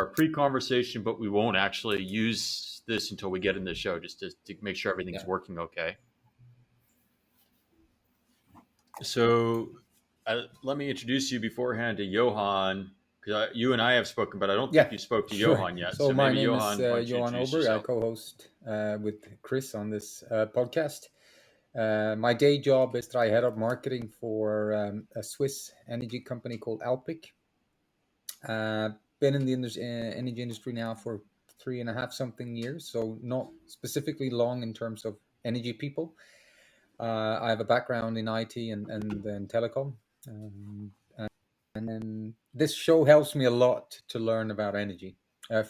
pre-conversation, but we won't actually use this until we get in the show, just to make sure everything's working okay. So let me introduce you beforehand to Johan, because you and I have spoken, but I don't think you spoke to Johan yet. So my maybe name Johan, is Johan Oberg. I co-host with Chris on this podcast. My day job is that I head up marketing for a Swiss energy company called Alpic. Been in the energy industry now for 3.5 something years, so not specifically long in terms of energy people. I have a background in IT and telecom. And then this show helps me a lot to learn about energy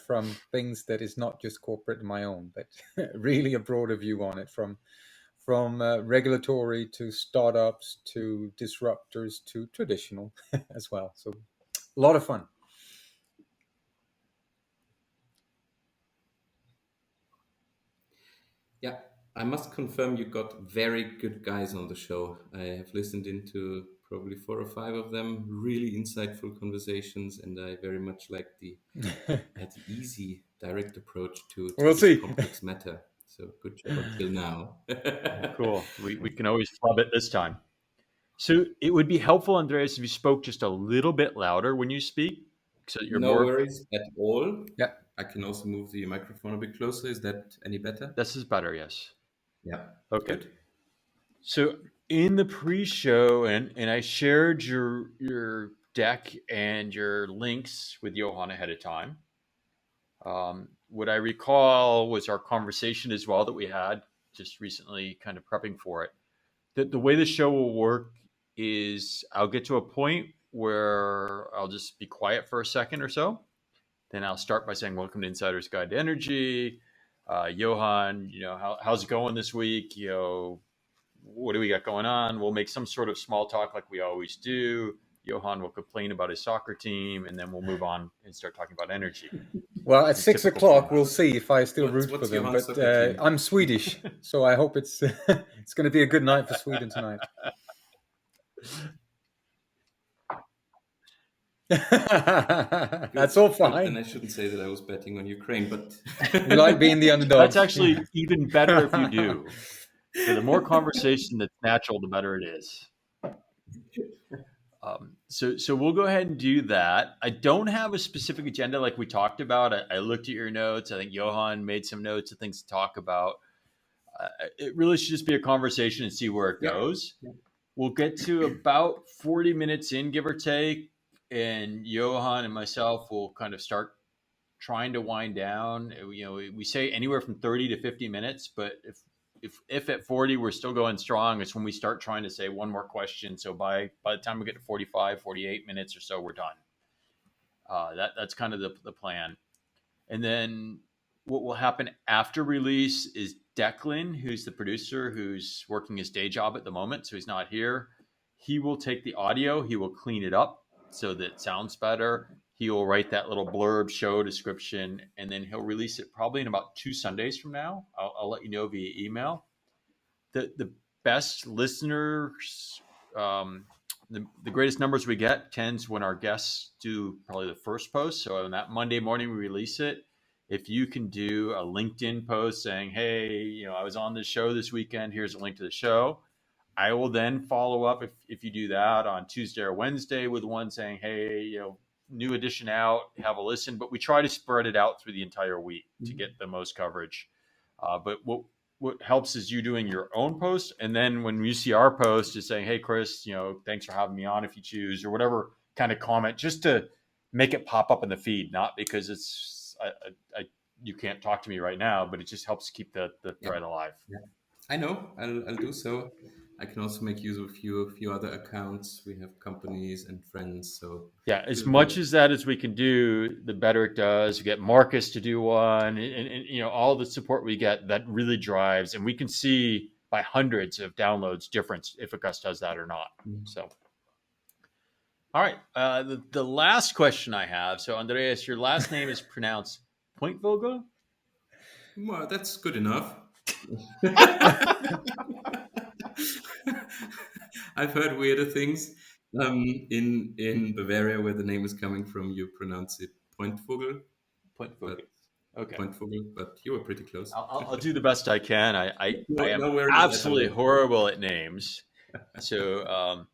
from things that is not just corporate and my own, but really a broader view on it, from regulatory to startups to disruptors to traditional as well. So a lot of fun. Yeah, I must confirm you got very good guys on the show. I have listened into probably 4 or 5 of them, really insightful conversations, and I very much like the easy, direct approach to this complex matter. So good job until now. Cool. We can always flub it this time. So it would be helpful, Andreas, if you spoke just a little bit louder when you speak, so that you're no worries at all. Yeah. I can also move the microphone a bit closer. Is that any better? This is better, yes. Yeah. Okay. Good. So in the pre-show, and I shared your deck and your links with Johan ahead of time. What I recall was our conversation as well that we had just recently, kind of prepping for it. The way the show will work is I'll get to a point where I'll just be quiet for a second or so. Then I'll start by saying, "Welcome to Insider's Guide to Energy." Johan, how's it going this week? What do we got going on? We'll make some sort of small talk like we always do. Johan will complain about his soccer team, and then we'll move on and start talking about energy. Well, at 6 o'clock, we'll see if I still root for them. Johan's but I'm Swedish, so I hope it's it's going to be a good night for Sweden tonight. That's all fine. Then I shouldn't say that I was betting on Ukraine, but you like being the underdog. That's actually even better if you do. So the more conversation that's natural, the better it is. So we'll go ahead and do that. I don't have a specific agenda like we talked about. I looked at your notes. I think Johan made some notes of things to talk about. It really should just be a conversation and see where it goes. Yeah. We'll get to about 40 minutes in, give or take, and Johan and myself will kind of start trying to wind down. We say anywhere from 30 to 50 minutes, but if at 40 we're still going strong, it's when we start trying to say one more question. So by the time we get to 45, 48 minutes or so, we're done. That's kind of the plan. And then what will happen after release is Declan, who's the producer, who's working his day job at the moment, so he's not here. He will take the audio, he will clean it up so that it sounds better. He will write that little blurb, show description, and then he'll release it probably in about 2 Sundays from now. I'll let you know via email. The best listeners, the greatest numbers we get tends when our guests do probably the first post. So on that Monday morning we release it. If you can do a LinkedIn post saying, "Hey, I was on this show this weekend. Here's a link to the show." I will then follow up if you do that on Tuesday or Wednesday with one saying, "Hey, new edition out, have a listen." But we try to spread it out through the entire week to get the most coverage. But what helps is you doing your own post. And then when you see our post, just saying, "Hey, Chris, thanks for having me on if you choose," or whatever kind of comment, just to make it pop up in the feed, not because it's, you can't talk to me right now, but it just helps keep the thread alive. Yeah. I know. I'll do so. I can also make use of a few other accounts. We have companies and friends. So yeah, as much as that as we can do, the better it does. We get Marcus to do one, and all the support we get, that really drives, and we can see by hundreds of downloads difference if a guest does that or not. So. All right. The last question I have. So, Andreas, your last name is pronounced Pointvogl? Well, that's good enough. I've heard weirder things. In Bavaria, where the name is coming from, you pronounce it Pointvogl. Pointvogl. but Okay. Pointvogl, but you were pretty close. I'll do the best I can. I am No worries at absolutely all. horrible at names. So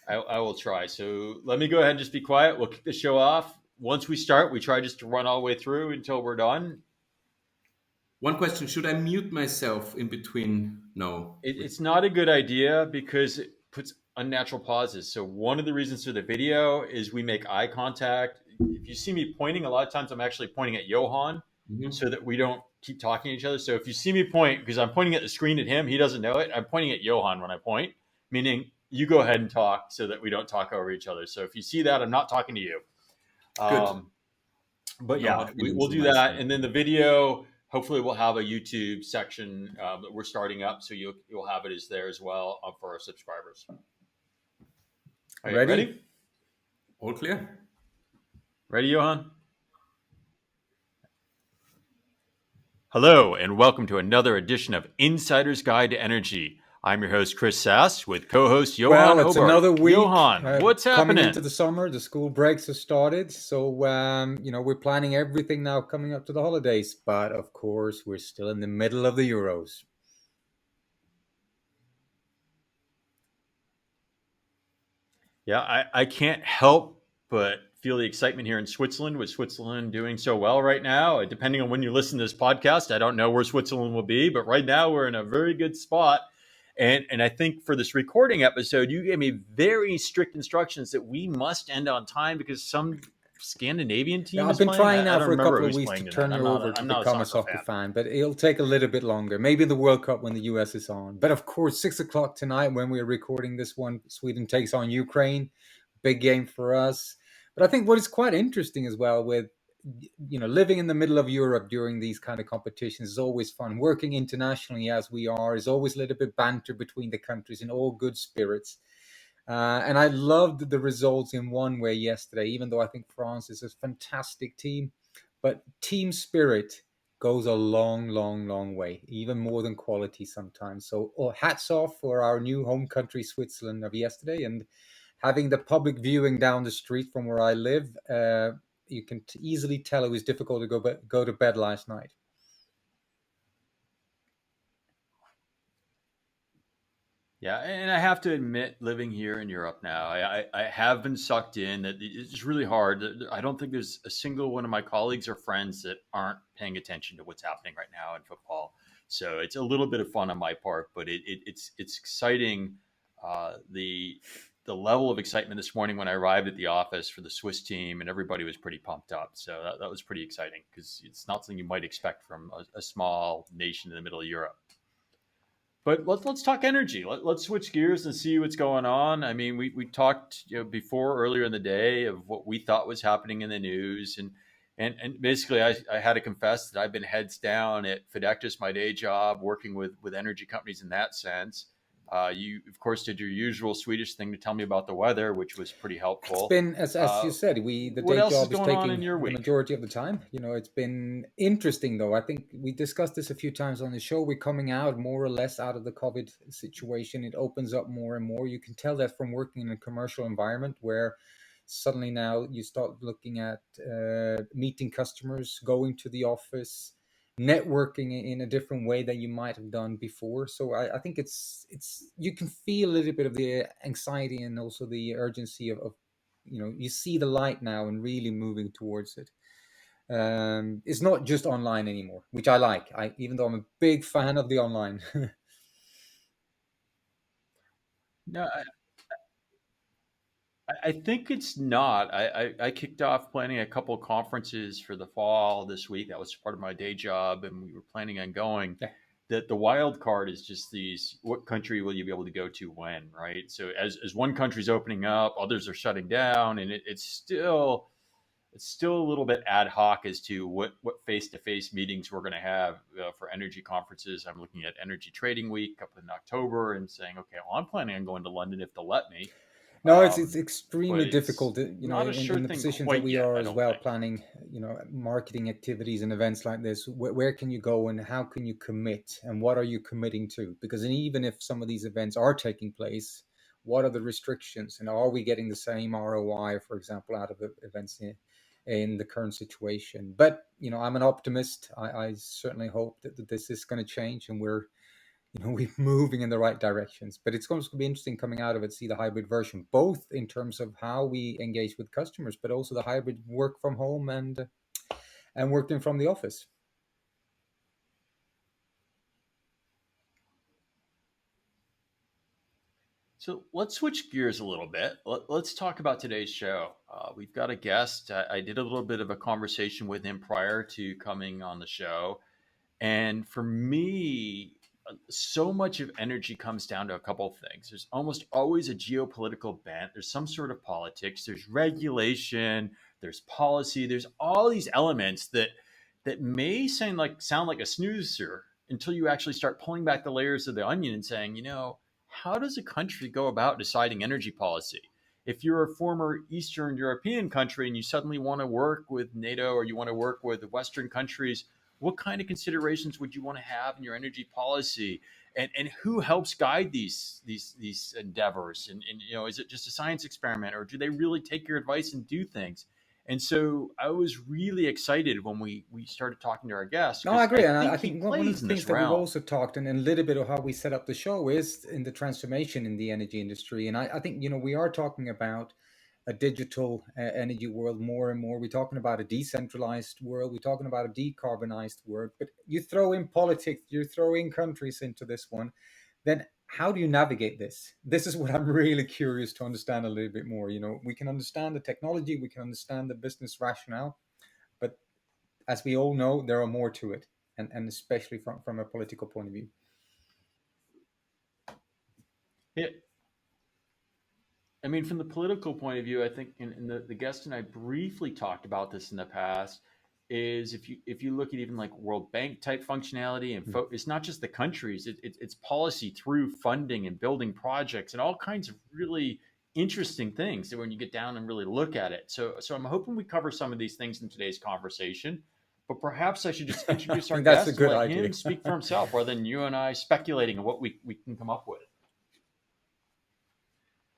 I will try. So let me go ahead and just be quiet. We'll kick the show off. Once we start, we try just to run all the way through until we're done. One question: should I mute myself in between? No. It's not a good idea because it puts unnatural pauses. So one of the reasons for the video is we make eye contact. If you see me pointing, a lot of times I'm actually pointing at Johan so that we don't keep talking to each other. So if you see me point, because I'm pointing at the screen at him, he doesn't know it. I'm pointing at Johan when I point, meaning you go ahead and talk so that we don't talk over each other. So if you see that, I'm not talking to you. Good. But No yeah, hard feelings we'll on do my that. side. And then the video, hopefully we'll have a YouTube section that we're starting up. So you'll have it as there as well for our subscribers. All right, ready? All clear? Ready, Johan? Hello, and welcome to another edition of Insider's Guide to Energy. I'm your host, Chris Sass, with co-host Johan Well, it's Oberg. another week. Johan, what's coming happening? into the summer? The school breaks have started, so we're planning everything now coming up to the holidays. But of course, we're still in the middle of the Euros. Yeah, I can't help but feel the excitement here in Switzerland, with Switzerland doing so well right now. Depending on when you listen to this podcast, I don't know where Switzerland will be, but right now we're in a very good spot. And I think for this recording episode, you gave me very strict instructions that we must end on time because some Scandinavian team I've is been playing. trying I now don't for a remember couple of who's weeks to playing tonight. turn you over to I'm not a become a soccer soccer fan. fan, but it'll take a little bit longer. Maybe the World Cup when the US is on. But of course, 6 o'clock tonight when we're recording this one, Sweden takes on Ukraine. Big game for us. But I think what is quite interesting as well with living in the middle of Europe during these kind of competitions is always fun. Working internationally as we are is always a little bit banter between the countries in all good spirits. And I loved the results in one way yesterday, even though I think France is a fantastic team. But team spirit goes a long, long, long way, even more than quality sometimes. So hats off for our new home country, Switzerland, of yesterday. And having the public viewing down the street from where I live, you can easily tell it was difficult to go to bed last night. Yeah, and I have to admit, living here in Europe now, I have been sucked in. That it's really hard. I don't think there's a single one of my colleagues or friends that aren't paying attention to what's happening right now in football. So it's a little bit of fun on my part, but it's exciting. The level of excitement this morning when I arrived at the office for the Swiss team, and everybody was pretty pumped up. So that was pretty exciting because it's not something you might expect from a small nation in the middle of Europe. But let's talk energy. Let's switch gears and see what's going on. I mean, we talked before earlier in the day of what we thought was happening in the news, and basically I had to confess that I've been heads down at Fidectis, my day job, working with energy companies in that sense. You of course did your usual Swedish thing to tell me about the weather, which was pretty It's helpful. been, as you said, the What day else is job is going on in taking your the week? majority of the time. It's been interesting though. I think we discussed this a few times on the show. We're coming out more or less out of the COVID situation. It opens up more and more. You can tell that from working in a commercial environment where suddenly now you start looking at meeting customers, going to the office, networking in a different way than you might have done before. So I think it's you can feel a little bit of the anxiety and also the urgency of you see the light now and really moving towards it. It's not just online anymore, which I like. Even though I'm a big fan of the online. No, I think it's not. I kicked off planning a couple of conferences for the fall this week. That was part of my day job, and we were planning on going. Yeah. That the wild card is just these: what country will you be able to go to when, right? So as one country's opening up, others are shutting down, and it's still a little bit ad hoc as to what face to face meetings we're going to have for energy conferences. I'm looking at Energy Trading Week up in October and saying, okay, well, I'm planning on going to London if they'll let me. No, it's But extremely it's difficult, not a sure in the thing positions that quite we yet, are I as don't well, think. planning, marketing activities and events like this. Where can you go and how can you commit and what are you committing to? Because even if some of these events are taking place, what are the restrictions and are we getting the same ROI, for example, out of the events in the current situation. But I'm an optimist. I certainly hope that this is going to change, and we're moving in the right directions. But it's going to be interesting coming out of it, see the hybrid version, both in terms of how we engage with customers, but also the hybrid work from home and working from the office. So let's switch gears a little bit. Let's talk about today's show. We've got a guest. I did a little bit of a conversation with him prior to coming on the show. And for me, so much of energy comes down to a couple of things. There's almost always a geopolitical bent. There's some sort of politics. There's regulation. There's policy. There's all these elements that may sound like a snoozer until you actually start pulling back the layers of the onion and saying, how does a country go about deciding energy policy? If you're a former Eastern European country and you suddenly want to work with NATO or you want to work with Western countries, what kind of considerations would you want to have in your energy policy, and who helps guide these endeavors, and is it just a science experiment, or do they really take your advice and do things? And so I was really excited when we started talking to our guest, No, I because I agree. And I think he think one of plays the in things this that we've realm. also talked, and a little bit of how we set up the show, is in the transformation in the energy industry. And I think, we are talking about a digital energy world more and more. We're talking about a decentralized world. We're talking about a decarbonized world. But you throw in politics, you throw in countries into this one, then how do you navigate this? This is what I'm really curious to understand a little bit more. We can understand the technology, we can understand the business rationale, but as we all know, there are more to it, and especially from a political point of view. Yeah, I mean, from the political point of view, I think, and the guest and I briefly talked about this in the past, is if you look at even like World Bank type functionality, and it's not just the countries, it's policy through funding and building projects and all kinds of really interesting things that when you get down and really look at it. So I'm hoping we cover some of these things in today's conversation. But perhaps I should just I introduce our think that's a guest and good let idea. him speak for himself rather than you and I speculating on what we can come up with.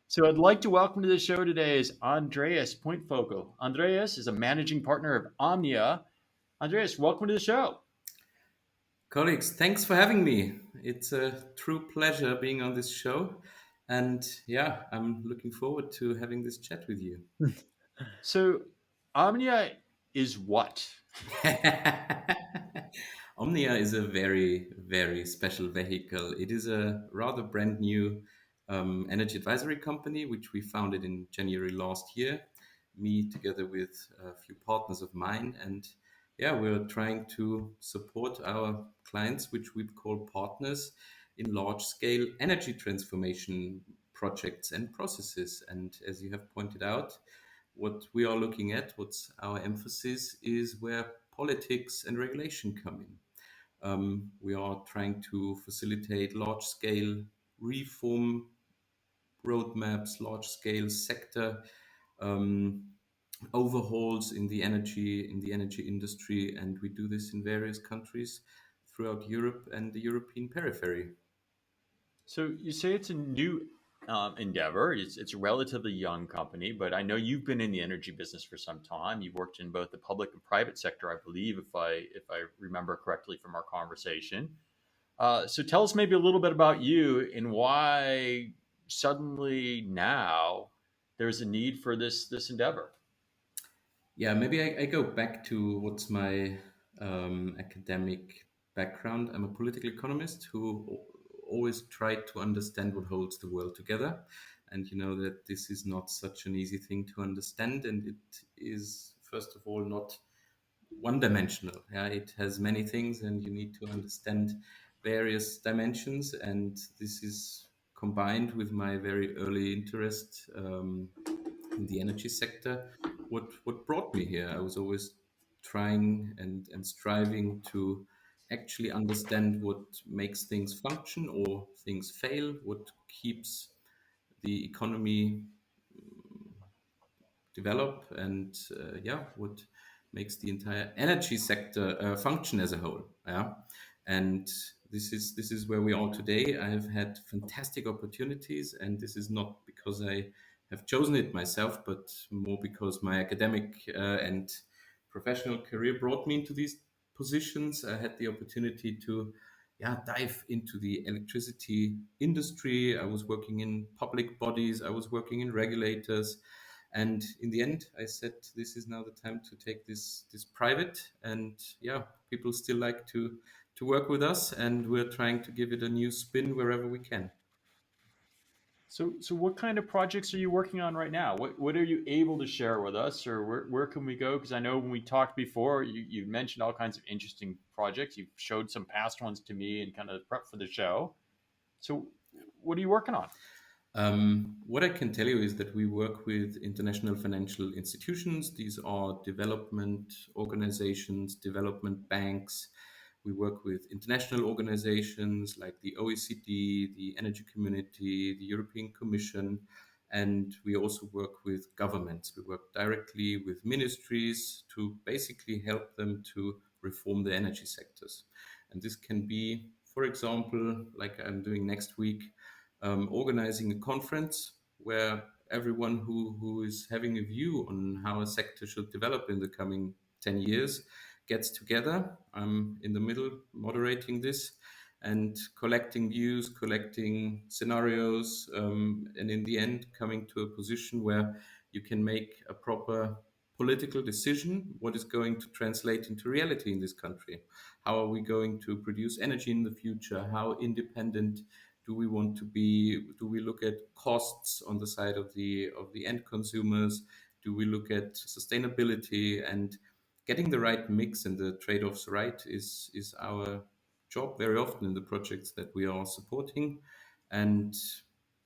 So I'd like to welcome to the show today is Andreas Pointvogl. Andreas is a managing partner of Omnia. Andreas, welcome to the show. Colleagues, thanks for having me. It's a true pleasure being on this show. And yeah, I'm looking forward to having this chat with you. So Omnia is what? Omnia is a very, very special vehicle. It is a rather brand new energy advisory company, which we founded in January last year, me together with a few partners of mine. And yeah, we're trying to support our clients, which we call partners, in large scale energy transformation projects and processes. And as you have pointed out, what we are looking at, what's our emphasis, is where politics and regulation come in. We are trying to facilitate large scale reform roadmaps, large scale sector um, overhauls in the energy industry, and we do this in various countries throughout Europe and the European periphery. So you say it's a new endeavor. It's a relatively young company, but I know you've been in the energy business for some time. You've worked in both the public and private sector, I believe, if I remember correctly from our conversation. So tell us maybe a little bit about you and why suddenly now there's a need for this endeavor. Yeah, maybe I go back to what's my academic background. I'm a political economist who always tried to understand what holds the world together. And you know that this is not such an easy thing to understand. And it is, first of all, not one dimensional. Yeah, it has many things, and you need to understand various dimensions. And this is combined with my very early interest in the energy sector. What brought me here? I was always trying and striving to actually understand what makes things function or things fail, what keeps the economy develop, and yeah, what makes the entire energy sector function as a whole. Yeah, and this is where we are today. I have had fantastic opportunities, and this is not because I have chosen it myself, but more because my academic and professional career brought me into these positions. I had the opportunity to dive into the electricity industry. I was working in public bodies, I was working in regulators. And in the end, I said, this is now the time to take this private. And yeah, people still like to work with us, and we're trying to give it a new spin wherever we can. So what kind of projects are you working on right now? What are you able to share with us, or where can we go? Because I know when we talked before, you mentioned all kinds of interesting projects. You've showed some past ones to me and kind of prep for the show. So what are you working on? What I can tell you is that we work with international financial institutions. These are development organizations, development banks. We work with international organizations like the OECD, the Energy Community, the European Commission, and we also work with governments. We work directly with ministries to basically help them to reform the energy sectors. And this can be, for example, like I'm doing next week, organizing a conference where everyone who is having a view on how a sector should develop in the coming 10 years gets together. I'm in the middle moderating this and collecting views, collecting scenarios, and in the end, coming to a position where you can make a proper political decision what is going to translate into reality in this country. How are we going to produce energy in the future? How independent do we want to be? Do we look at costs on the side of the end consumers? Do we look at sustainability? And getting the right mix and the trade-offs right is our job very often in the projects that we are supporting. And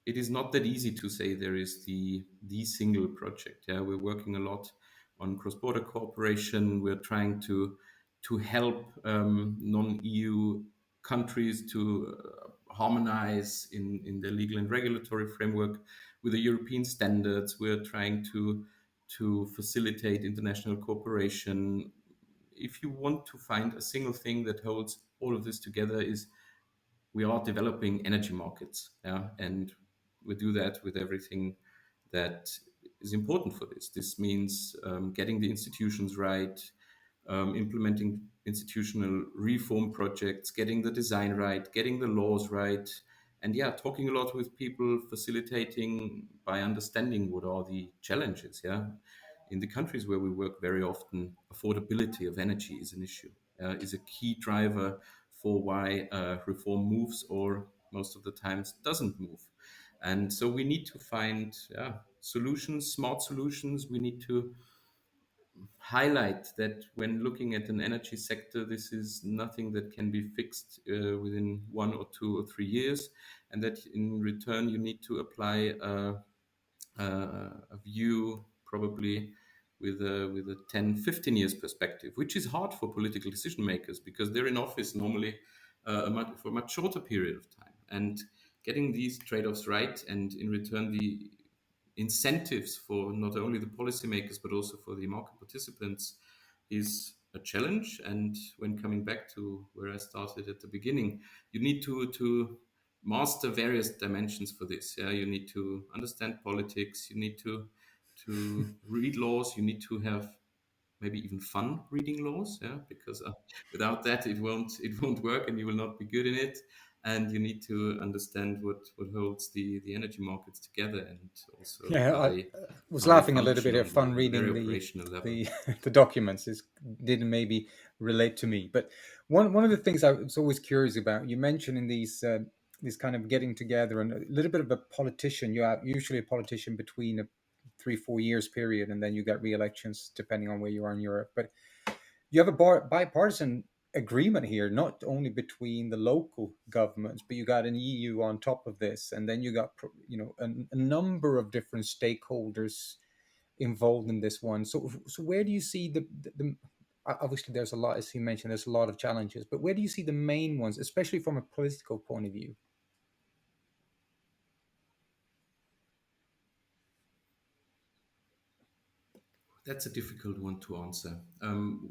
it is not that easy to say there is the single project. Yeah, we're working a lot on cross-border cooperation. We're trying to help non-EU countries to harmonize in the legal and regulatory framework with the European standards. We're trying to facilitate international cooperation. If you want to find a single thing that holds all of this together, is we are developing energy markets, yeah, and we do that with everything that is important for this. This means getting the institutions right, implementing institutional reform projects, getting the design right, getting the laws right, and yeah, talking a lot with people, facilitating by understanding what are the challenges. Yeah, in the countries where we work, very often affordability of energy is an issue, is a key driver for why reform moves or most of the times doesn't move. And so we need to find solutions, smart solutions. We need to highlight that when looking at an energy sector, this is nothing that can be fixed within 1 or 2 or 3 years, and that in return you need to apply a view probably with a 10, 15 years perspective, which is hard for political decision makers because they're in office normally for a much shorter period of time. And getting these trade-offs right, and in return the incentives for not only the policymakers but also for the market participants is a challenge. And when coming back to where I started at the beginning, you need to master various dimensions for this. Yeah, you need to understand politics. You need to read laws. You need to have maybe even fun reading laws. Yeah, because without that it won't work, and you will not be good in it. And you need to understand what holds the energy markets together, and also Yeah, was how they laughing a little function bit at on fun the very reading operational level. the the documents. It didn't maybe relate to me, but one of the things I was always curious about, you mentioned in these kind of getting together and a little bit of a politician. You are usually a politician between a 3-4 years period, and then you get re-elections depending on where you are in Europe. But you have a bipartisan agreement here, not only between the local governments, but you got an EU on top of this, and then you got a number of different stakeholders involved in this one. So where do you see the obviously there's a lot, as you mentioned, there's a lot of challenges, but where do you see the main ones, especially from a political point of view? That's a difficult one to answer.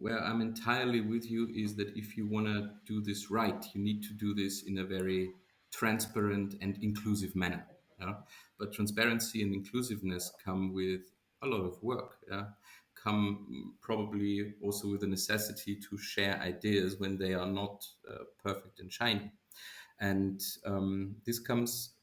Where I'm entirely with you is that if you want to do this right, you need to do this in a very transparent and inclusive manner. Yeah? But transparency and inclusiveness come with a lot of work. Yeah? Come probably also with the necessity to share ideas when they are not perfect and shiny. And this comes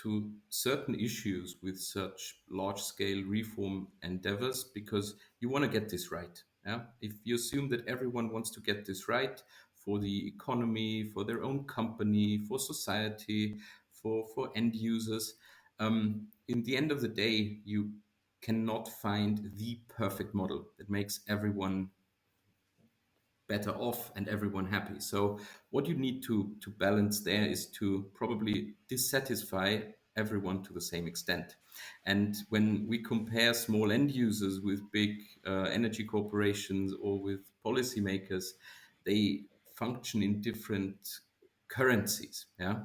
to certain issues with such large scale reform endeavors because you want to get this right. Yeah? If you assume that everyone wants to get this right for the economy, for their own company, for society, for end users, in the end of the day, you cannot find the perfect model that makes everyone better off and everyone happy. So what you need to balance there is to probably dissatisfy everyone to the same extent. And when we compare small end users with big energy corporations or with policymakers, they function in different currencies. Yeah,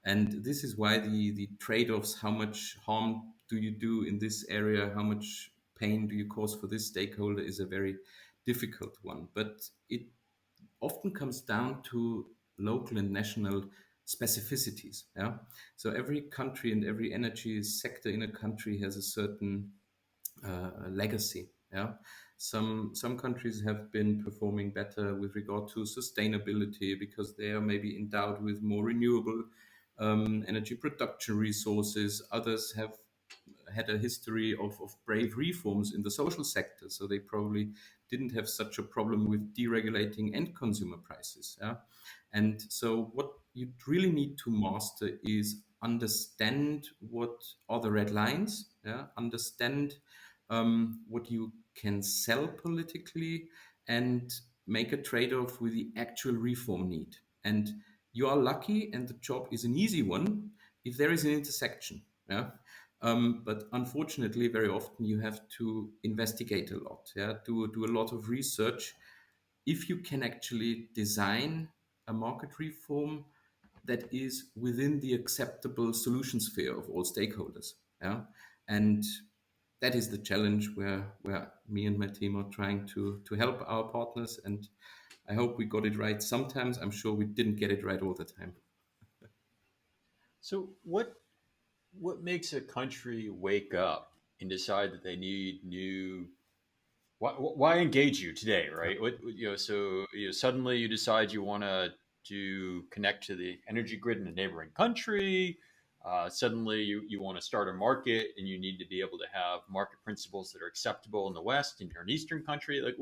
and this is why the trade-offs: how much harm do you do in this area? How much pain do you cause for this stakeholder? Is a very difficult one, but it often comes down to local and national specificities. Yeah, so every country and every energy sector in a country has a certain legacy. Yeah, some countries have been performing better with regard to sustainability because they are maybe endowed with more renewable energy production resources. Others have had a history of brave reforms in the social sector, so they probably didn't have such a problem with deregulating end consumer prices. Yeah? And so, what you really need to master is understand what are the red lines, yeah? Understand what you can sell politically, and make a trade off with the actual reform need. And you are lucky, and the job is an easy one if there is an intersection. Yeah. But unfortunately, very often you have to investigate a lot, yeah, do a lot of research if you can actually design a market reform that is within the acceptable solution sphere of all stakeholders. Yeah, and that is the challenge where me and my team are trying to help our partners, and I hope we got it right sometimes. I'm sure we didn't get it right all the time. So what makes a country wake up and decide that they need new? Why engage you today, right? So suddenly you decide you want to connect to the energy grid in a neighboring country. Suddenly you want to start a market and you need to be able to have market principles that are acceptable in the West and you're an Eastern country. Like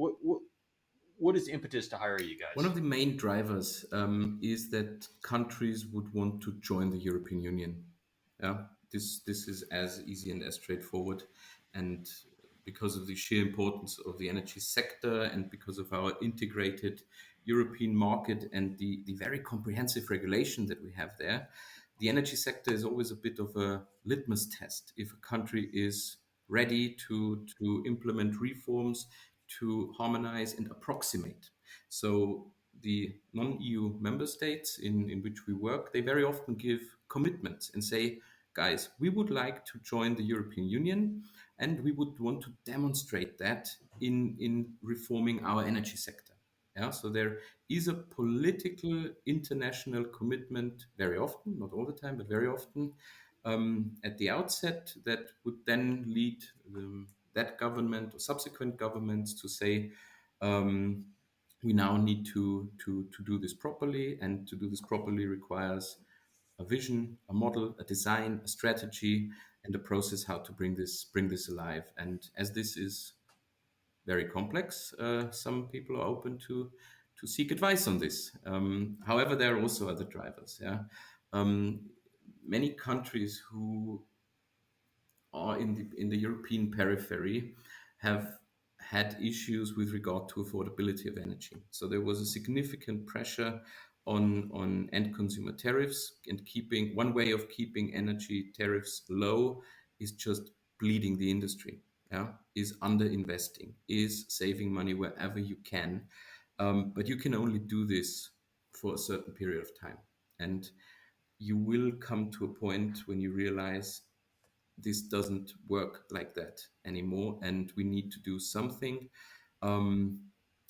what is the impetus to hire you One guys? of the main drivers is that countries would want to join the European Union. Yeah, this is as easy and as straightforward, and because of the sheer importance of the energy sector and because of our integrated European market and the very comprehensive regulation that we have there, the energy sector is always a bit of a litmus test if a country is ready to implement reforms, to harmonize and approximate. So the non-EU member states in which we work, they very often give commitments and say, guys, we would like to join the European Union and we would want to demonstrate that in reforming our energy sector. Yeah, so there is a political international commitment very often, not all the time, but very often at the outset that would then lead that government or subsequent governments to say, um, we now need to do this properly, and to do this properly requires a vision, a model, a design, a strategy, and a process how to bring this alive. And as this is very complex, some people are open to seek advice on this. However, there are also other drivers. Yeah, um, many countries who are in the European periphery have had issues with regard to affordability of energy. So there was a significant pressure on end consumer tariffs, and keeping one way of keeping energy tariffs low is just bleeding the industry. Yeah, is under investing, is saving money wherever you can, but you can only do this for a certain period of time, and you will come to a point when you realize this doesn't work like that anymore, and we need to do something. Um,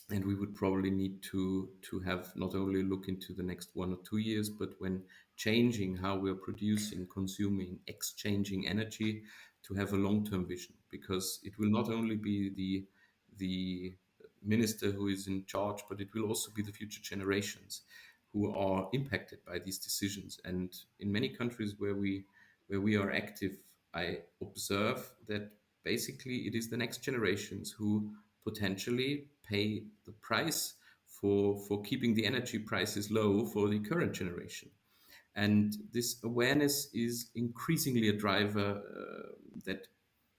and we would probably need to have not only look into the next 1 or 2 years, but when changing how we're producing, consuming, exchanging energy to have a long-term vision, because it will not only be the minister who is in charge, but it will also be the future generations who are impacted by these decisions. And in many countries where we are active, I observe that basically it is the next generations who potentially pay the price for keeping the energy prices low for the current generation. And this awareness is increasingly a driver that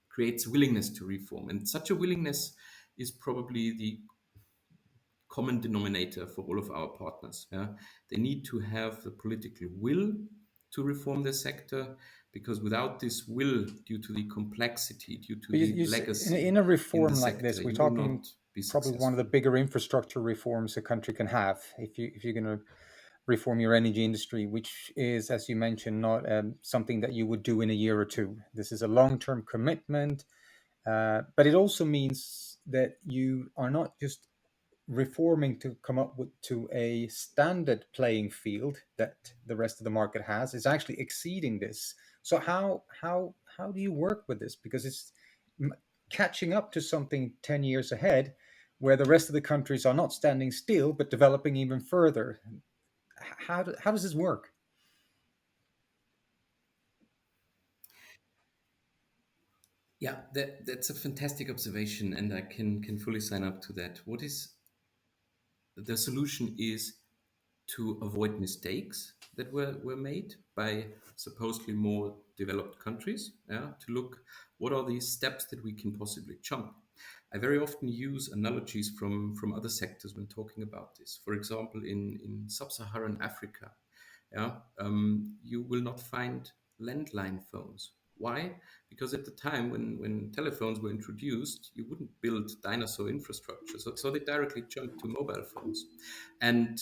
creates willingness to reform. And such a willingness is probably the common denominator for all of our partners. Yeah? They need to have the political will to reform the sector, because without this will, due to the complexity, due to But the legacy in a in the reform like sector, this, we're you will talking not be probably one of the successful. bigger infrastructure reforms a country can have if you're going to reform your energy industry, which is, as you mentioned, not something that you would do in a year or two. This is a long-term commitment, but it also means that you are not just reforming to come up with to a standard playing field that the rest of the market has. Is actually exceeding this. So how do you work with this? Because it's catching up to something 10 years ahead, where the rest of the countries are not standing still but developing even further. How does this work? Yeah, that's a fantastic observation, and I can fully sign up to that. What is the solution is to avoid mistakes that were made by supposedly more developed countries. Yeah, to look what are these steps that we can possibly jump. I very often use analogies from other sectors when talking about this. For example, in sub-Saharan Africa, yeah, you will not find landline phones. Why? Because at the time when telephones were introduced, you wouldn't build dinosaur infrastructure. So they directly jumped to mobile phones. And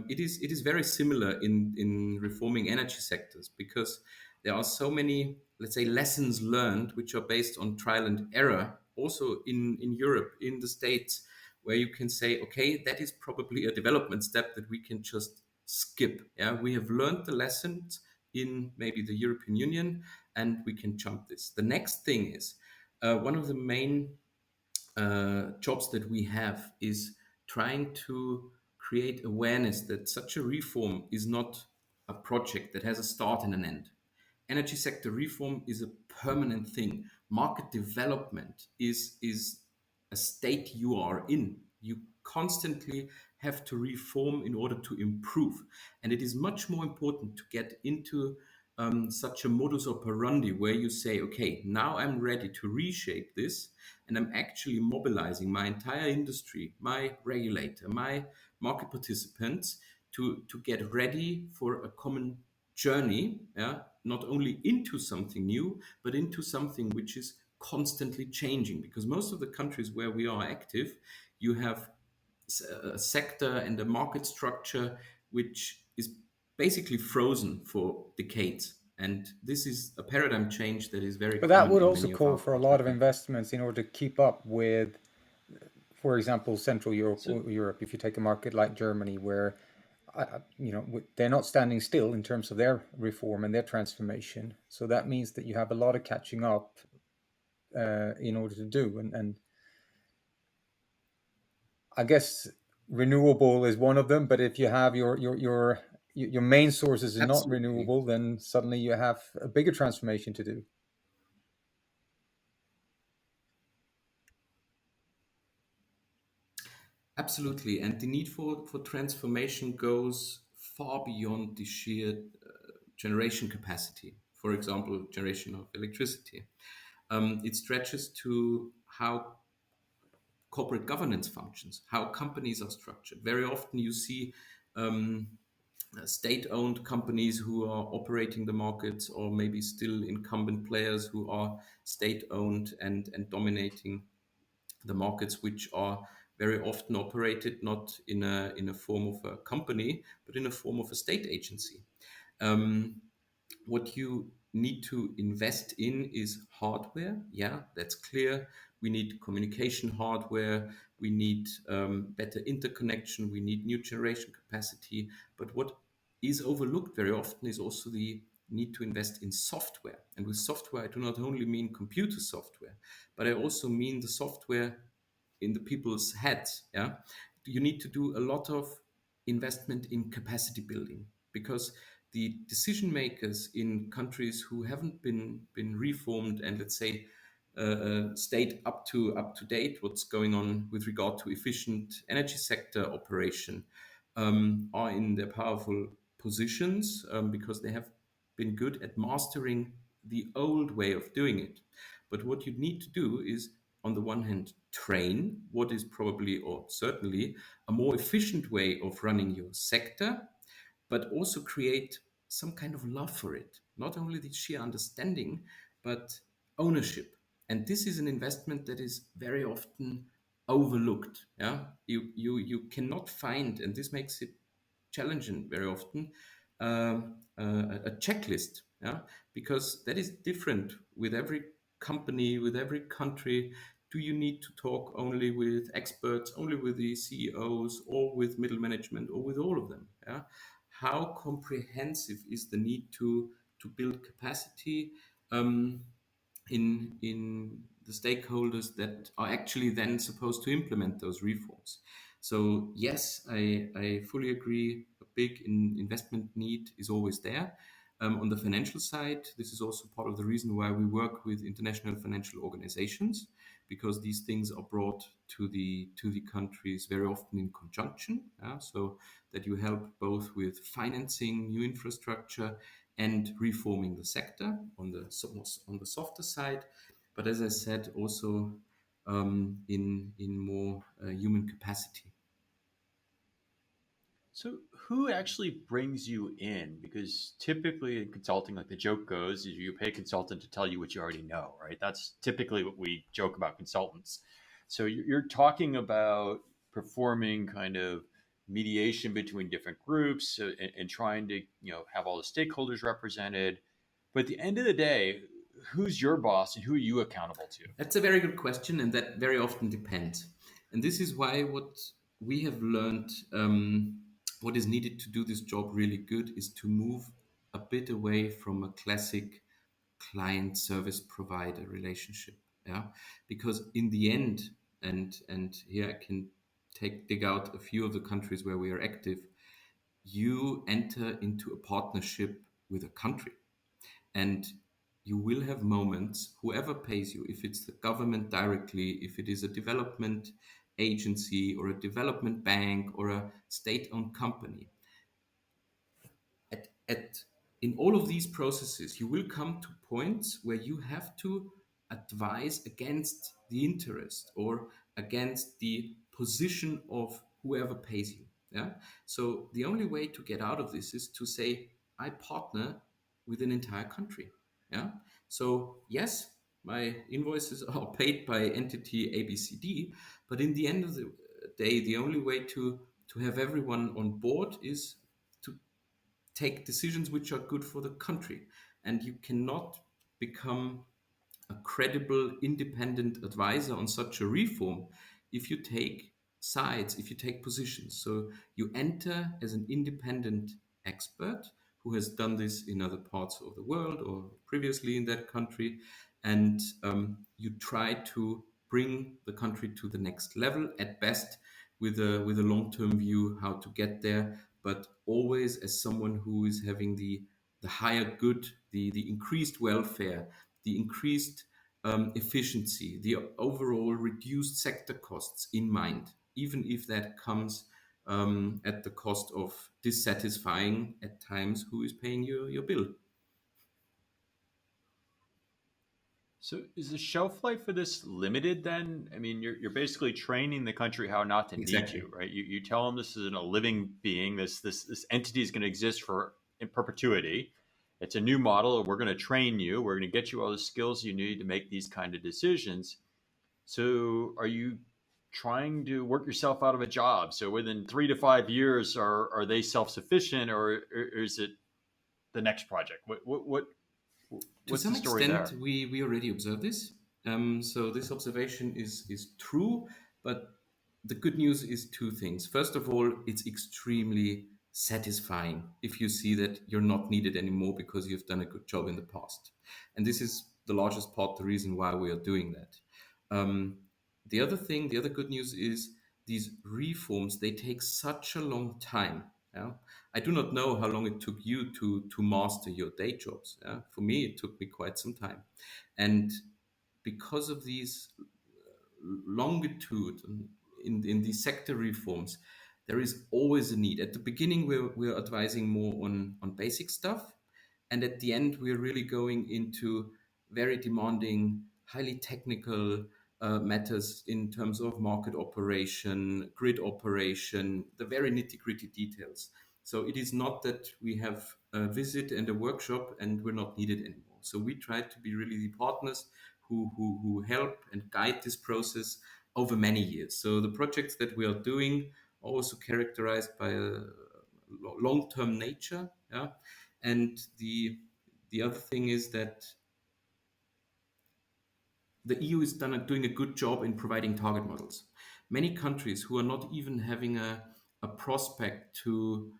it is very similar in reforming energy sectors, because there are so many, let's say, lessons learned which are based on trial and error, also in Europe, in the States, where you can say, okay, that is probably a development step that we can just skip. Yeah, we have learned the lessons in maybe the European Union, and we can jump this. The next thing is one of the main jobs that we have is trying to create awareness that such a reform is not a project that has a start and an end. Energy sector reform is a permanent thing. Market development is a state you are in. You constantly have to reform in order to improve. And it is much more important to get into such a modus operandi where you say, okay, now I'm ready to reshape this, and I'm actually mobilizing my entire industry, my regulator, my market participants to get ready for a common journey, yeah, not only into something new, but into something which is constantly changing. Because most of the countries where we are active, you have a sector and a market structure which is basically frozen for decades. And this is a paradigm change that is very But that common would in also many of call our for a partner lot of countries. investments in order to keep up with, for example, Central Europe. So Europe. If you take a market like Germany, where they're not standing still in terms of their reform and their transformation. So that means that you have a lot of catching up in order to do. And I guess renewable is one of them. But if you have your main sources are not absolutely. renewable, then suddenly you have a bigger transformation to do. Absolutely. And the need for transformation goes far beyond the sheer generation capacity. For example, generation of electricity. It stretches to how corporate governance functions, how companies are structured. Very often you see um, state-owned companies who are operating the markets, or maybe still incumbent players who are state-owned and dominating the markets, which are very often operated not in a form of a company, but in a form of a state agency. Um, what you need to invest in is hardware. Yeah, that's clear. We need communication hardware. We need better interconnection. We need new generation capacity. But what is overlooked very often is also the need to invest in software. And with software, I do not only mean computer software, but I also mean the software in the people's heads. Yeah, you need to do a lot of investment in capacity building, because the decision makers in countries who haven't been reformed and, let's say, stayed up to date what's going on with regard to efficient energy sector operation, are in their powerful positions, because they have been good at mastering the old way of doing it. But what you need to do is, on the one hand, train what is probably or certainly a more efficient way of running your sector, but also create some kind of love for it. Not only the sheer understanding, but ownership. And this is an investment that is very often overlooked. Yeah, you cannot find, and this makes it challenging very often, a checklist. Yeah, because that is different with every company, with every country. Do you need to talk only with experts, only with the CEOs, or with middle management, or with all of them? Yeah, how comprehensive is the need to build capacity um, in the stakeholders that are actually then supposed to implement those reforms? So yes, I fully agree. A big investment need is always there. On the financial side, this is also part of the reason why we work with international financial organizations, because these things are brought to the countries very often in conjunction. So that you help both with financing new infrastructure and reforming the sector on the softer side. But as I said, also in more human capacity. So who actually brings you in? Because typically in consulting, like the joke goes, is you pay a consultant to tell you what you already know, right? That's typically what we joke about consultants. So you're talking about performing kind of mediation between different groups, and trying to have all the stakeholders represented. But at the end of the day, who's your boss and who are you accountable to? That's a very good question, and that very often depends. And this is why what we have learned, what is needed to do this job really good, is to move a bit away from a classic client service provider relationship. Yeah, because in the end, and here I can dig out a few of the countries where we are active. You enter into a partnership with a country, and you will have moments, whoever pays you, if it's the government directly, if it is a development agency or a development bank or a state-owned company, at in all of these processes, you will come to points where you have to advise against the interest or against the position of whoever pays you. Yeah. So the only way to get out of this is to say, I partner with an entire country. Yeah. So yes, my invoices are paid by entity ABCD, but in the end of the day, the only way to have everyone on board is to take decisions which are good for the country. And you cannot become a credible, independent advisor on such a reform if you take sides, if you take positions. So you enter as an independent expert who has done this in other parts of the world or previously in that country, and you try to bring the country to the next level at best, with a long-term view how to get there, but always as someone who is having the higher good, the increased welfare, the increased efficiency, the overall reduced sector costs in mind, even if that comes at the cost of dissatisfying at times who is paying your bill. So is the shelf life for this limited then? I mean, you're basically training the country how not to need Exactly. you, right? You tell them this is a living being. This entity is going to exist for in perpetuity. It's a new model, and we're going to train you. We're going to get you all the skills you need to make these kind of decisions. So are you trying to work yourself out of a job? So within 3 to 5 years, are they self sufficient, or is it the next project? To What's the some story extent, there? we already observe this. So this observation is true, but the good news is two things. First of all, it's extremely satisfying if you see that you're not needed anymore because you've done a good job in the past. And this is the largest part, the reason why we are doing that. Um, the other thing, the other good news is these reforms, they take such a long time. Yeah? I do not know how long it took you to master your day jobs. Yeah? For me, it took me quite some time. And because of these longitude in these sector reforms, there is always a need. At the beginning, we're advising more on basic stuff. And at the end, we're really going into very demanding, highly technical matters in terms of market operation, grid operation, the very nitty gritty details. So it is not that we have a visit and a workshop and we're not needed anymore. So we try to be really the partners who help and guide this process over many years. So the projects that we are doing are also characterized by a long-term nature. Yeah? And the other thing is that the EU is doing a good job in providing target models. Many countries who are not even having a prospect to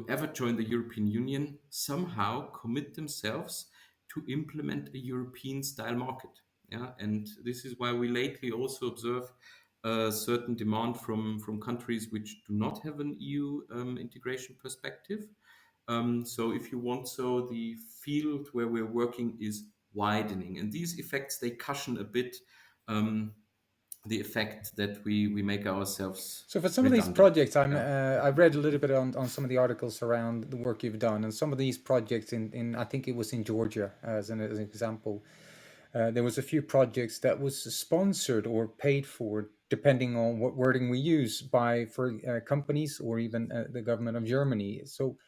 ever join the European Union somehow commit themselves to implement a European style market. Yeah? And this is why we lately also observe a certain demand from countries which do not have an EU integration perspective. So if you want, so the field where we're working is widening, and these effects, they cushion a bit the effect that we make ourselves So for some of these redundant. projects, Yeah. I've read a little bit on some of the articles around the work you've done, and some of these projects in I think it was in Georgia as an example. There was a few projects that was sponsored or paid for, depending on what wording we use, by for companies or even the government of Germany. So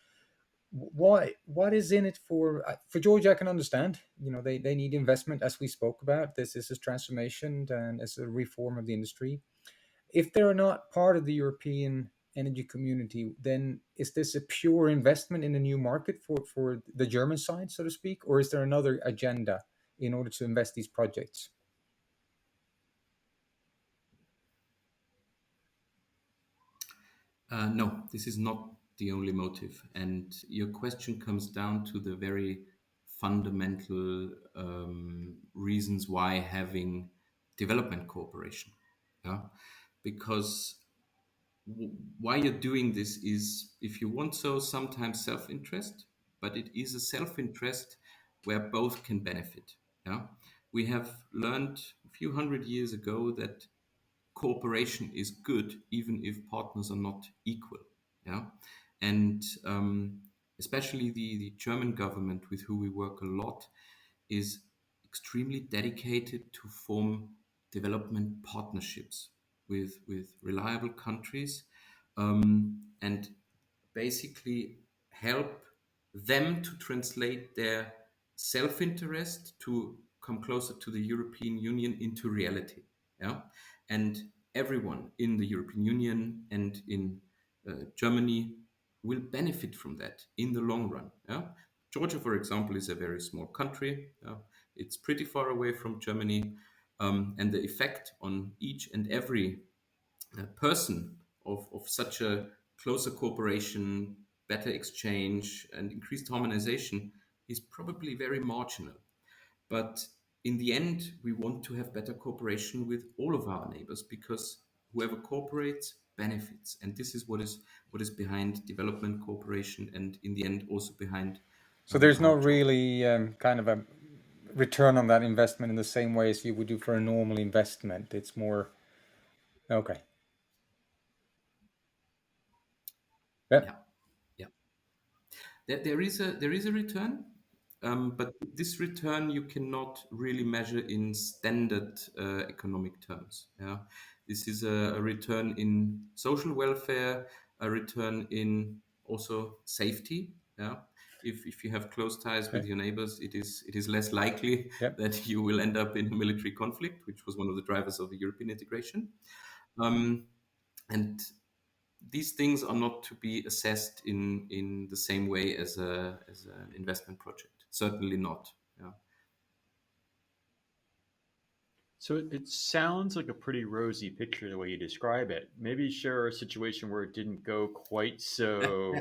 what is in it for Georgia? I can understand. You know, they need investment, as we spoke about. This is a transformation and it's a reform of the industry. If they're not part of the European energy community, then is this a pure investment in a new market for the German side, so to speak, or is there another agenda in order to invest these projects? No, this is not the only motive. And your question comes down to the very fundamental reasons why having development cooperation. Yeah? Because why you're doing this is, if you want, so sometimes self-interest, but it is a self-interest where both can benefit. Yeah, we have learned a few hundred years ago that cooperation is good even if partners are not equal. Yeah, and especially the German government, with who we work a lot, is extremely dedicated to form development partnerships with reliable countries, and basically help them to translate their self-interest to come closer to the European Union into reality. Yeah, and everyone in the European Union and in Germany will benefit from that in the long run. Yeah? Georgia, for example, is a very small country. It's pretty far away from Germany, and the effect on each and every person of such a closer cooperation, better exchange, and increased harmonization is probably very marginal. But in the end, we want to have better cooperation with all of our neighbors, because whoever cooperates benefits, and this is what is behind development cooperation, and in the end also behind So there's no our job. really kind of a return on that investment in the same way as you would do for a normal investment. It's more okay. Yeah. Yeah, yeah. There is a return, but this return you cannot really measure in standard economic terms. Yeah, this is a return in social welfare, a return in also safety. Yeah, if you have close ties with Okay. your neighbors, it is less likely Yep. that you will end up in a military conflict, which was one of the drivers of the European integration. Um, and these things are not to be assessed in the same way as an investment project. Certainly not. Yeah. So it sounds like a pretty rosy picture the way you describe it. Maybe share a situation where it didn't go quite so,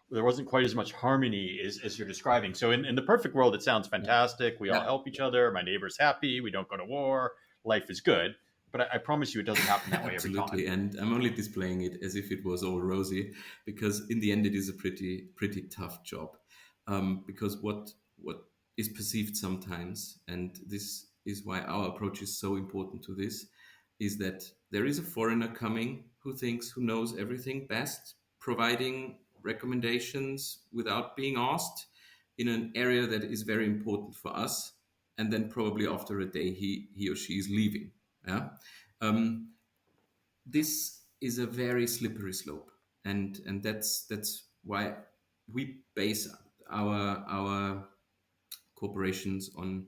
there wasn't quite as much harmony as you're describing. So in the perfect world, it sounds Yeah. fantastic. We all Yeah. help each other. My neighbor's happy. We don't go to war. Life is good. But I promise you, it doesn't happen that way every time. Absolutely, and I'm only displaying it as if it was all rosy, because in the end it is a pretty tough job. Because what is perceived sometimes, and this is why our approach is so important to this, is that there is a foreigner coming who thinks who knows everything best, providing recommendations without being asked in an area that is very important for us, and then probably after a day he or she is leaving. Yeah. Um, this is a very slippery slope, and that's why we base our corporations on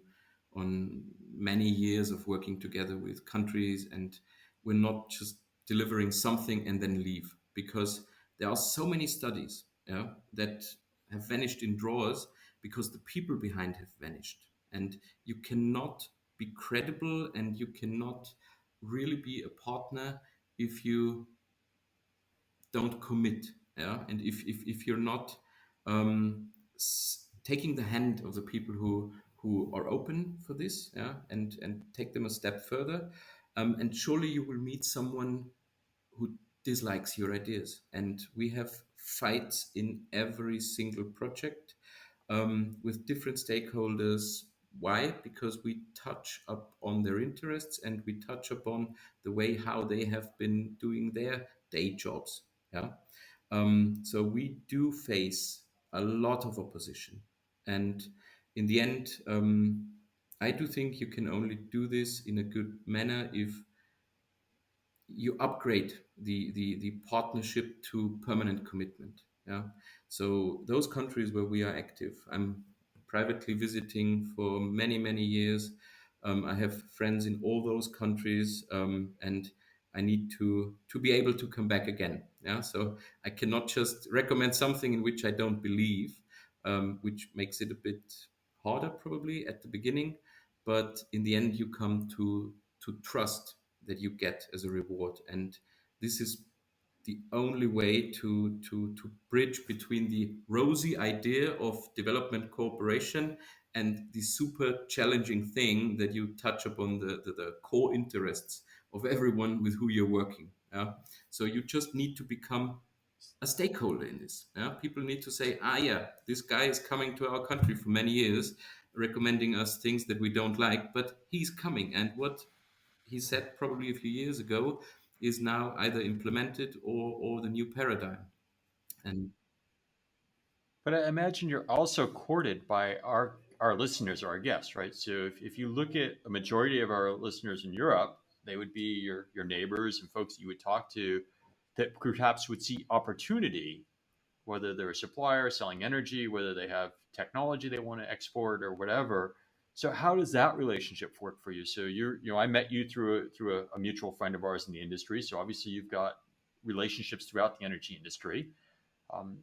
many years of working together with countries, and we're not just delivering something and then leave, because there are so many studies, yeah, that have vanished in drawers because the people behind have vanished, and you cannot be credible and you cannot really be a partner if you don't commit, yeah, and if you're not taking the hand of the people who are open for this, yeah, and take them a step further, and surely you will meet someone who dislikes your ideas, and we have fights in every single project, with different stakeholders. Why? Because we touch up on their interests and we touch upon the way how they have been doing their day jobs. Yeah. So we do face a lot of opposition, and in the end, I do think you can only do this in a good manner if you upgrade the partnership to permanent commitment. Yeah. So those countries where we are active, I'm privately visiting for many years. I have friends in all those countries, and I need to be able to come back again. Yeah. So I cannot just recommend something in which I don't believe, which makes it a bit harder probably at the beginning, but in the end you come to trust that you get as a reward. And this is the only way to bridge between the rosy idea of development cooperation and the super challenging thing that you touch upon the core interests of everyone with who you're working. Yeah? So you just need to become a stakeholder in this. Yeah? People need to say, ah, yeah, this guy is coming to our country for many years, recommending us things that we don't like, but he's coming. And what he said probably a few years ago is now either implemented or the new paradigm. And But I imagine you're also courted by our listeners or our guests, right? So if you look at a majority of our listeners in Europe, they would be your neighbors and folks that you would talk to that perhaps would see opportunity, whether they're a supplier selling energy, whether they have technology they want to export or whatever. So how does that relationship work for you? So I met you through a mutual friend of ours in the industry. So obviously you've got relationships throughout the energy industry. Um,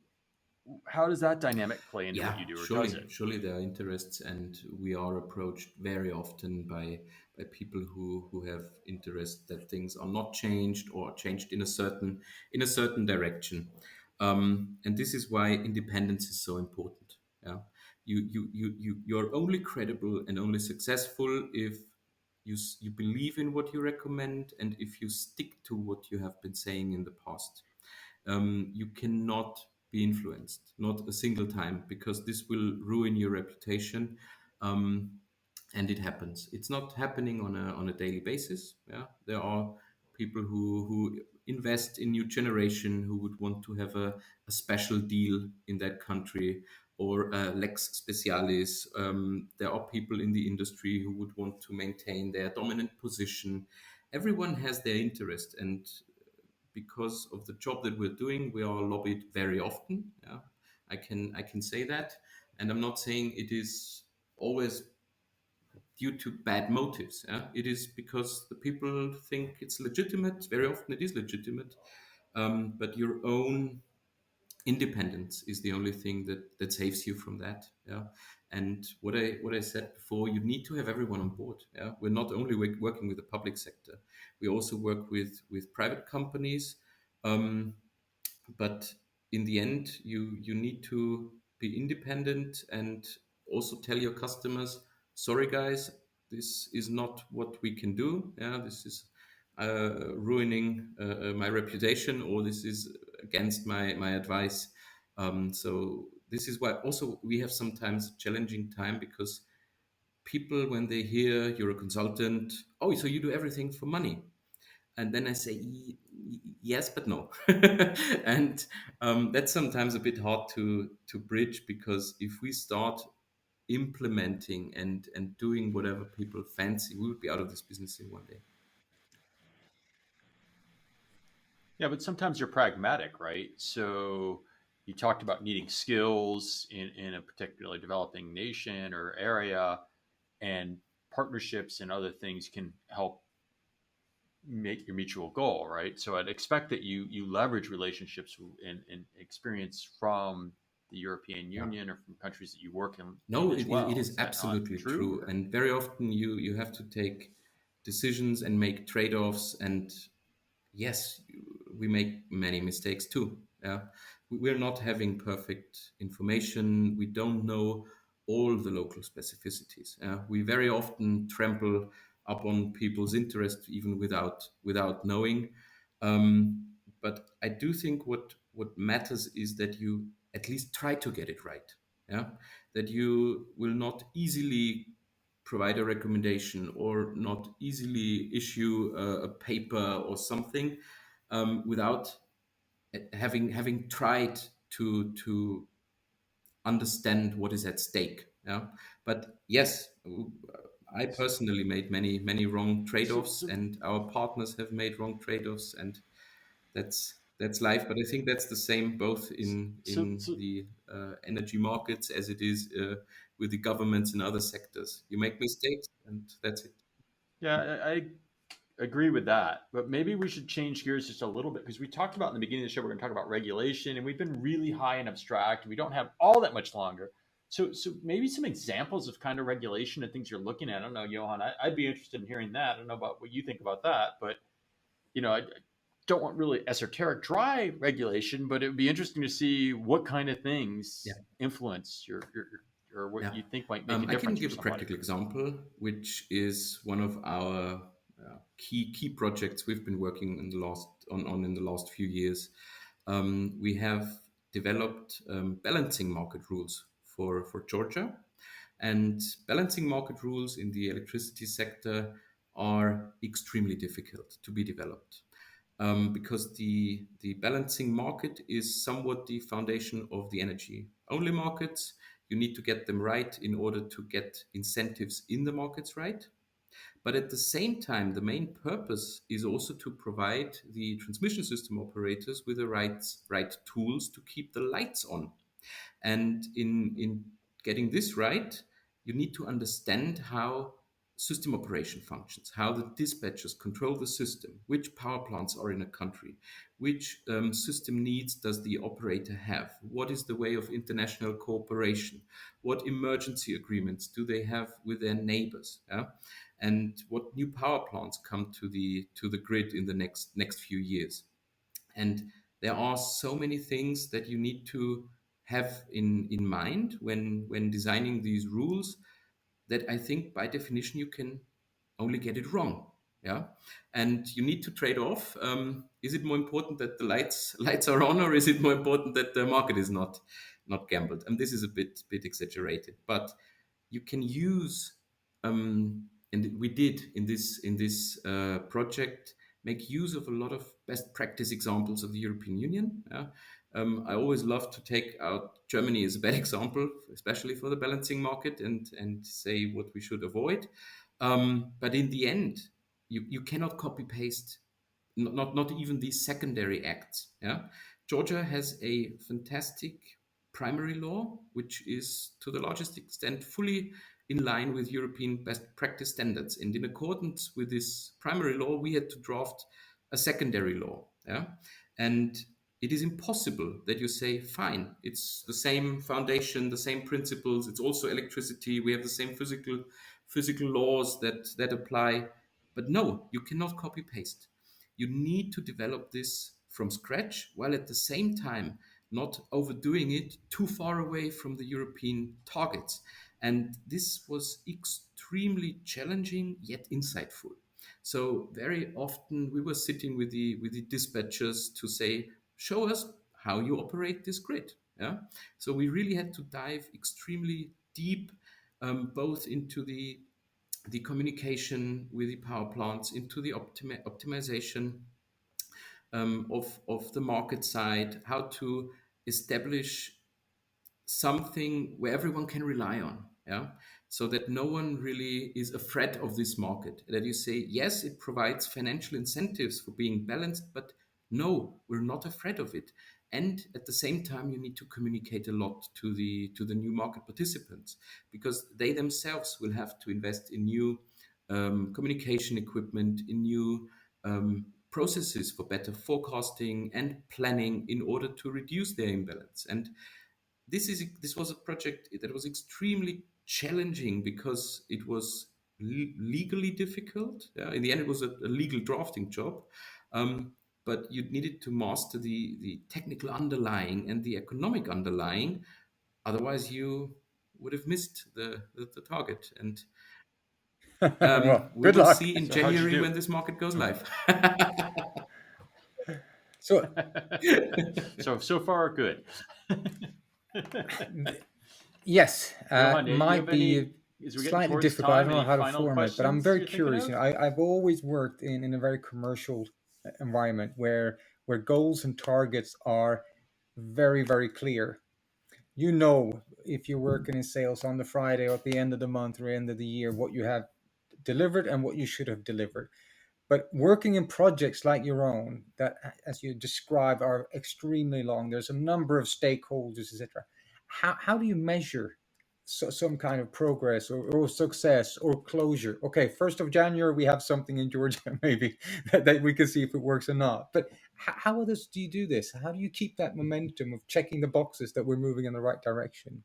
how does that dynamic play into what yeah, you do, or does surely, it? surely there are interests, and we are approached very often by people who have interest that things are not changed or changed in a certain direction. And this is why independence is so important. Yeah, you're only credible and only successful if you believe in what you recommend, and if you stick to what you have been saying in the past. You cannot be influenced, not a single time, because this will ruin your reputation. Um, and it happens. It's not happening on a daily basis. Yeah, there are people who invest in new generation who would want to have a special deal in that country, or lex specialis. There are people in the industry who would want to maintain their dominant position. Everyone has their interest, and because of the job that we're doing, we are lobbied very often. Yeah, I can say that, and I'm not saying it is always due to bad motives. Yeah? It is because the people think it's legitimate. Very often it is legitimate, but your own independence is the only thing that saves you from that. Yeah, And what I said before, you need to have everyone on board. Yeah, we're not only working with the public sector, we also work with private companies. Um, but in the end, you need to be independent and also tell your customers, sorry guys, this is not what we can do. Yeah, this is ruining my reputation, or this is against my advice. So this is why also we have sometimes challenging time, because people, when they hear you're a consultant, oh, so you do everything for money. And then I say, yes, but no." And that's sometimes a bit hard to bridge, because if we start implementing and doing whatever people fancy, we would be out of this business in one day. Yeah, but sometimes you're pragmatic, right? So you talked about needing skills in a particularly developing nation or area, and partnerships and other things can help make your mutual goal, right? So I'd expect that you leverage relationships and experience from the European Yeah. Union or from countries that you work in No, as it well. is Is that not absolutely true? true. Or? And very often you have to take decisions and make trade-offs. And yes, we make many mistakes too. Yeah, we're not having perfect information. We don't know all the local specificities. We very often trample upon people's interest even without knowing. Um, but I do think what matters is that you at least try to get it right. Yeah, that you will not easily provide a recommendation or not easily issue a paper or something without having tried to understand what is at stake. Yeah, but yes, I personally made many wrong So, trade-offs, so and our partners have made wrong trade-offs, and that's life. But I think that's the same both in so the energy markets as it is with the governments and other sectors. You make mistakes, and that's it. yeah, I agree with that. But maybe we should change gears just a little bit, because we talked about in the beginning of the show we're going to talk about regulation, and we've been really high and abstract. And we don't have all that much longer. So maybe some examples of kind of regulation and things you're looking at. I don't know, Johan. I'd be interested in hearing that. I don't know about what you think about that, but I don't want really esoteric dry regulation, but it would be interesting to see what kind of Yeah. things influence or what Yeah, you think might make a I can difference for give a somebody. practical example, which is one of our key projects we've been working in the last on in the last few years. We have developed balancing market rules for Georgia, and balancing market rules in the electricity sector are extremely difficult to be developed. Because the balancing market is somewhat the foundation of the energy only markets. You need to get them right in order to get incentives in the markets right. But at the same time, the main purpose is also to provide the transmission system operators with the right tools to keep the lights on. And in getting this right, you need to understand how system operation functions, how the dispatchers control the system, which power plants are in a country, which system needs does the operator have, what is the way of international cooperation, what emergency agreements do they have with their neighbors, yeah? And what new power plants come to the grid in the next few years. And there are so many things that you need to have in mind when designing these rules, that I think by definition you can only get it wrong. Yeah, and you need to trade off. Is it more important that the lights are on, or is it more important that the market is not gambled? And this is a bit exaggerated, but you can use and we did in this project make use of a lot of best practice examples of the European Union. Yeah? I always love to take out Germany as a bad example, especially for the balancing market, and say what we should avoid. But in the end, you cannot copy paste, not even these secondary acts. Yeah, Georgia has a fantastic primary law, which is to the largest extent fully in line with European best practice standards. And in accordance with this primary law, we had to draft a secondary law. Yeah, and it is impossible that you say, fine, it's the same foundation, the same principles, it's also electricity, we have the same physical laws that apply. But no, you cannot copy paste. You need to develop this from scratch, while at the same time not overdoing it too far away from the European targets. And this was extremely challenging yet insightful. So very often we were sitting with the dispatchers to say, show us how you operate this grid. Yeah. So we really had to dive extremely deep, both into the communication with the power plants, into the optimization of the market side, how to establish something where everyone can rely on. Yeah. So that no one really is afraid of this market. That you say, yes, it provides financial incentives for being balanced, but no, we're not afraid of it. And at the same time, you need to communicate a lot to the new market participants, because they themselves will have to invest in new communication equipment, in new processes for better forecasting and planning in order to reduce their imbalance. And this was a project that was extremely challenging because it was legally difficult. Yeah? In the end, it was a legal drafting job, but you needed to master the technical underlying and the economic underlying. Otherwise, you would have missed the target. And Well, we good will luck. see in So how'd you January do? when this market goes live. So So far good. yes, Johan, do you might have be any? As we're getting slightly towards difficult. I time, don't know any how to final form it, but I'm questions very you're thinking curious. of? I've always worked in a very commercial environment where goals and targets are very, very clear. You know, if you're working in sales on the Friday or at the end of the month or end of the year, what you have delivered and what you should have delivered. But working in projects like your own, that, as you describe, are extremely long, there's a number of stakeholders, etc. How do you measure some kind of progress or success or closure? Okay, 1st of January, we have something in Georgia, maybe that we can see if it works or not. But how others do you do this? How do you keep that momentum of checking the boxes that we're moving in the right direction?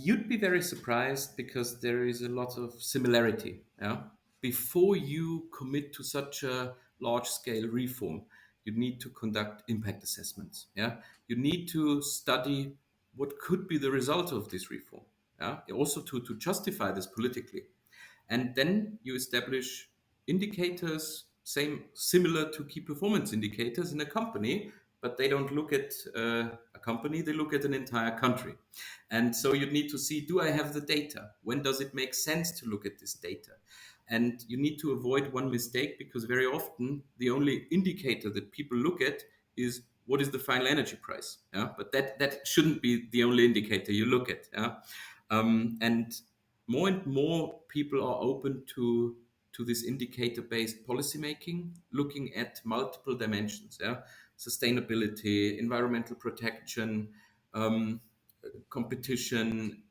You'd be very surprised because there is a lot of similarity. Yeah? Before you commit to such a large scale reform, you need to conduct impact assessments. Yeah? You need to study what could be the result of this reform. Yeah? Also to justify this politically. And then you establish indicators, same similar to key performance indicators in a company, but they don't look at a company, they look at an entire country. And so you need to see, do I have the data? When does it make sense to look at this data? And you need to avoid one mistake, because very often the only indicator that people look at is what is the final energy price. Yeah? But that shouldn't be the only indicator you look at. Yeah? And more people are open to this indicator-based policymaking, looking at multiple dimensions. Yeah? Sustainability, environmental protection, um, competition,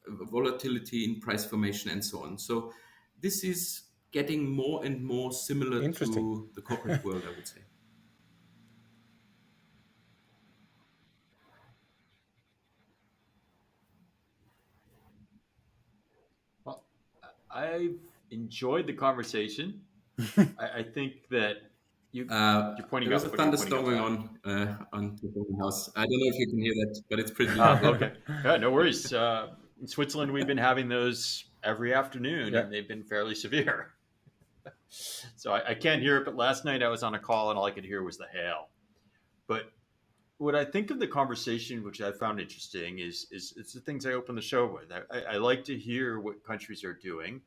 volatility in price formation, and so on. So this is getting more and more similar Interesting. to the corporate world, I would say. Well, I've enjoyed the conversation. I think that you you're pointing There is a up. What are you pointing thunderstorm up going at? on the building house. I don't know if you can hear that, but it's pretty Ah, loud. okay. Yeah, no worries. In Switzerland, we've been having those every afternoon, Yeah, and they've been fairly severe. So I can't hear it. But last night I was on a call, and all I could hear was the hail. But what I think of the conversation, which I found interesting, is it's the things I open the show with. I like to hear what countries are doing.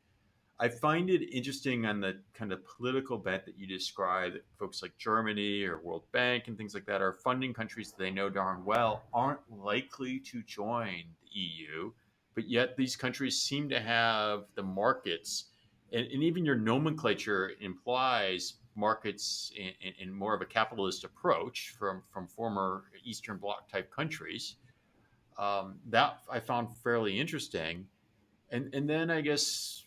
I find it interesting on the kind of political bent that you describe that folks like Germany or World Bank and things like that are funding countries that they know darn well aren't likely to join the EU, but yet these countries seem to have the markets, and even your nomenclature implies markets in more of a capitalist approach from former Eastern Bloc type countries. That I found fairly interesting, and then I guess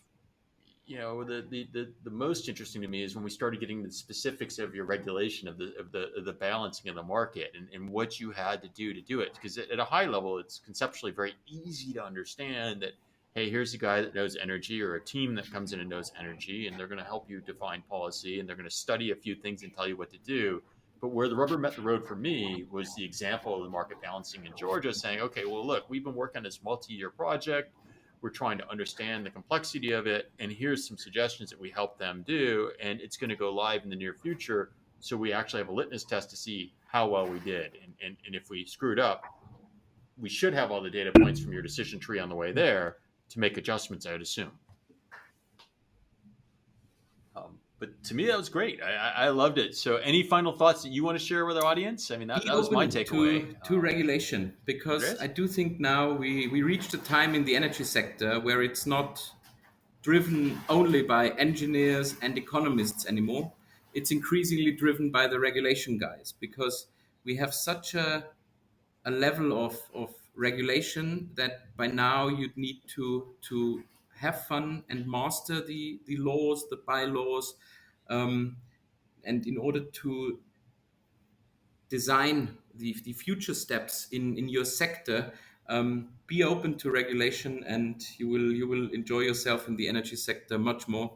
the most interesting to me is when we started getting the specifics of your regulation of the balancing of the market and what you had to do it. Because at a high level, it's conceptually very easy to understand that, hey, here's a guy that knows energy or a team that comes in and knows energy, and they're going to help you define policy and they're going to study a few things and tell you what to do. But where the rubber met the road for me was the example of the market balancing in Georgia, saying, okay, well, look, we've been working on this multi-year project. We're trying to understand the complexity of it, and here's some suggestions that we help them do, and it's going to go live in the near future. So we actually have a litmus test to see how well we did, and if we screwed up, we should have all the data points from your decision tree on the way there to make adjustments, I would assume. But to me, that was great. I loved it. So any final thoughts that you want to share with our audience? I mean, that was my takeaway. To regulation, because Andreas? I do think now we reached a time in the energy sector where it's not driven only by engineers and economists anymore. It's increasingly driven by the regulation guys, because we have such a level of regulation that by now you'd need to have fun and master the laws, the bylaws, and in order to design the future steps in your sector, be open to regulation, and you will enjoy yourself in the energy sector much more.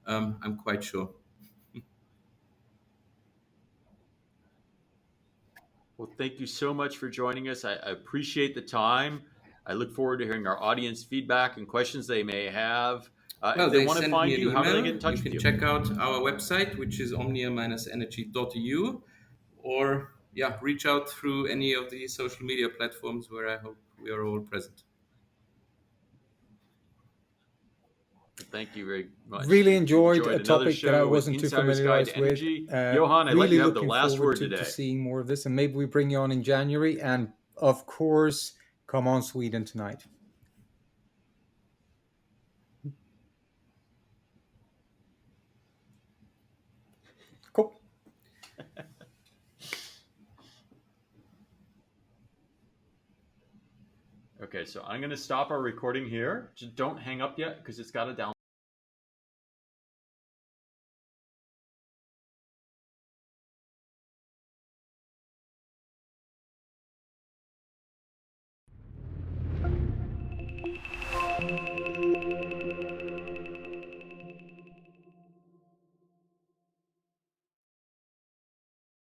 I'm quite sure. Well, thank you so much for joining us. I appreciate the time. I look forward to hearing our audience feedback and questions they may have. Well, if they they want to send find me an you, how do they email. get in touch You with can you? check out our website, which is omnia-energy.eu, or reach out through any of the social media platforms where I hope we are all present. Thank you very much. Really You've enjoyed a another topic that I show with wasn't too Insider's Guide to familiarized with. Energy. Johan, I'd let Really you have the looking last forward word to today. seeing more of this, and maybe we bring you on in January. And of course, come on Sweden tonight. Cool. Okay, so I'm going to stop our recording here. Just don't hang up yet because it's got to download.